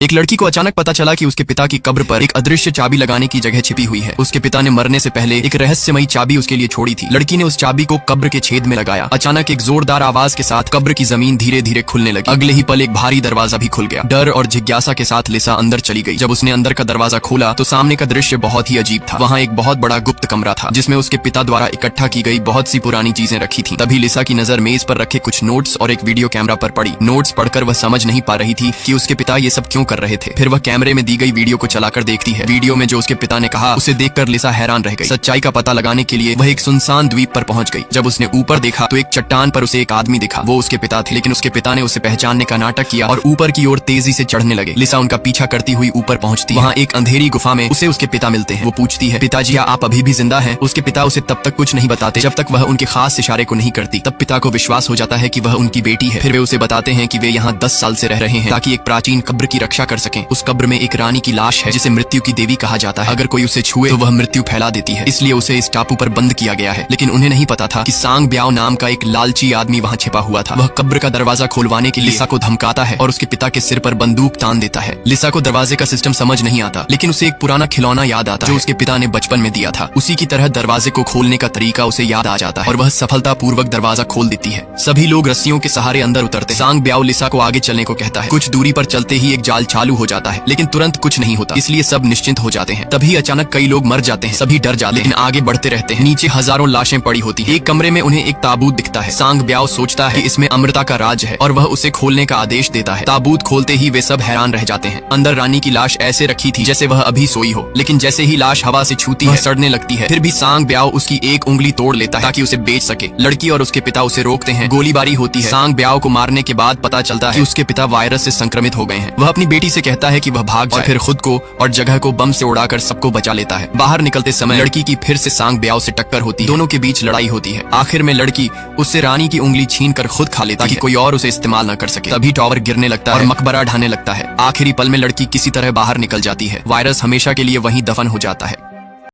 एक लड़की को अचानक पता चला कि उसके पिता की कब्र पर एक अदृश्य चाबी लगाने की जगह छिपी हुई है। उसके पिता ने मरने से पहले एक रहस्यमयी चाबी उसके लिए छोड़ी थी। लड़की ने उस चाबी को कब्र के छेद में लगाया। अचानक एक जोरदार आवाज के साथ कब्र की जमीन धीरे धीरे खुलने लगी। अगले ही पल एक भारी दरवाजा भी खुल गया। डर और जिज्ञासा के साथ लिसा अंदर चली गई। जब उसने अंदर का दरवाजा खोला तो सामने का दृश्य बहुत ही अजीब था। वहाँ एक बहुत बड़ा गुप्त कमरा था जिसमें उसके पिता द्वारा इकट्ठा की गई बहुत सी पुरानी चीजें रखी थी। तभी लिसा की नजर मेज पर रखे कुछ नोट्स और एक वीडियो कैमरा पर पड़ी। नोट्स पढ़कर वह समझ नहीं पा रही थी कि उसके पिता ये सब क्यों कर रहे थे। फिर वह कैमरे में दी गई वीडियो को चलाकर देखती है। वीडियो में जो उसके पिता ने कहा उसे देखकर लिसा हैरान रह गई। सच्चाई का पता लगाने के लिए वह एक सुनसान द्वीप पर पहुंच गई। जब उसने ऊपर देखा तो एक चट्टान पर उसे एक आदमी दिखा। वो उसके पिता थे, लेकिन उसके पिता ने उसे पहचानने का नाटक किया और ऊपर की ओर तेजी से चढ़ने लगे। लिसा उनका पीछा करती हुई ऊपर पहुंचती है। वहाँ एक अंधेरी गुफा में उसे उसके पिता मिलते हैं। वो पूछती है, पिताजी आप अभी भी जिंदा हैं? उसके पिता उसे तब तक कुछ नहीं बताते जब तक वह उनके खास इशारे को नहीं करती। तब पिता को विश्वास हो जाता है कि वह उनकी बेटी है। फिर वे उसे बताते हैं कि वे यहाँ 10 साल से रह रहे हैं ताकि एक प्राचीन कब्र की रक्षा कर सकें। उस कब्र में एक रानी की लाश है जिसे मृत्यु की देवी कहा जाता है। अगर कोई उसे छुए तो वह मृत्यु फैला देती है, इसलिए उसे इस टापू पर बंद किया गया है। लेकिन उन्हें नहीं पता था कि सांग ब्याओ नाम का एक लालची आदमी वहाँ छिपा हुआ था। वह कब्र का दरवाजा खोलवाने के लिए लिसा को धमकाता है और उसके पिता के सिर पर बंदूक तान देता है। लिसा को दरवाजे का सिस्टम समझ नहीं आता, लेकिन उसे एक पुराना खिलौना याद आता है जो उसके पिता ने बचपन में दिया था। उसी की तरह दरवाजे को खोलने का तरीका उसे याद आ जाता है और वह सफलतापूर्वक दरवाजा खोल देती है। सभी लोग रस्सियों के सहारे अंदर उतरते। सांग ब्याओ लिसा को आगे चलने को कहता है। कुछ दूरी पर चलते ही एक जाल चालू हो जाता है, लेकिन तुरंत कुछ नहीं होता, इसलिए सब निश्चिंत हो जाते हैं। तभी अचानक कई लोग मर जाते हैं। सभी डर जाते हैं, लेकिन आगे बढ़ते रहते हैं। नीचे हजारों लाशें पड़ी होती हैं। एक कमरे में उन्हें एक ताबूत दिखता है। सांग ब्याओ सोचता है कि इसमें अमृता का राज है और वह उसे खोलने का आदेश देता है। ताबूत खोलते ही वे सब हैरान रह जाते हैं। अंदर रानी की लाश ऐसे रखी थी जैसे वह अभी सोई हो, लेकिन जैसे ही लाश हवा से छूती है सड़ने लगती है। फिर भी सांग ब्याओ उसकी एक उंगली तोड़ लेता है ताकि उसे बेच सके। लड़की और उसके पिता उसे रोकते हैं। गोलीबारी होती है। सांग ब्याओ को मारने के बाद पता चलता है कि उसके पिता वायरस से संक्रमित हो गए हैं। वह अपनी बेटी से कहता है कि वह भाग जाए, फिर खुद को और जगह को बम से उड़ाकर सबको बचा लेता है। बाहर निकलते समय लड़की की फिर से सांग ब्याओ से टक्कर होती है। दोनों के बीच लड़ाई होती है। आखिर में लड़की उससे रानी की उंगली छीन कर खुद खा लेती है ताकि कोई और उसे इस्तेमाल न कर सके। तभी टॉवर गिरने लगता है और मकबरा ढहने लगता है। आखिरी पल में लड़की किसी तरह बाहर निकल जाती है। वायरस हमेशा के लिए वहीं दफन हो जाता है।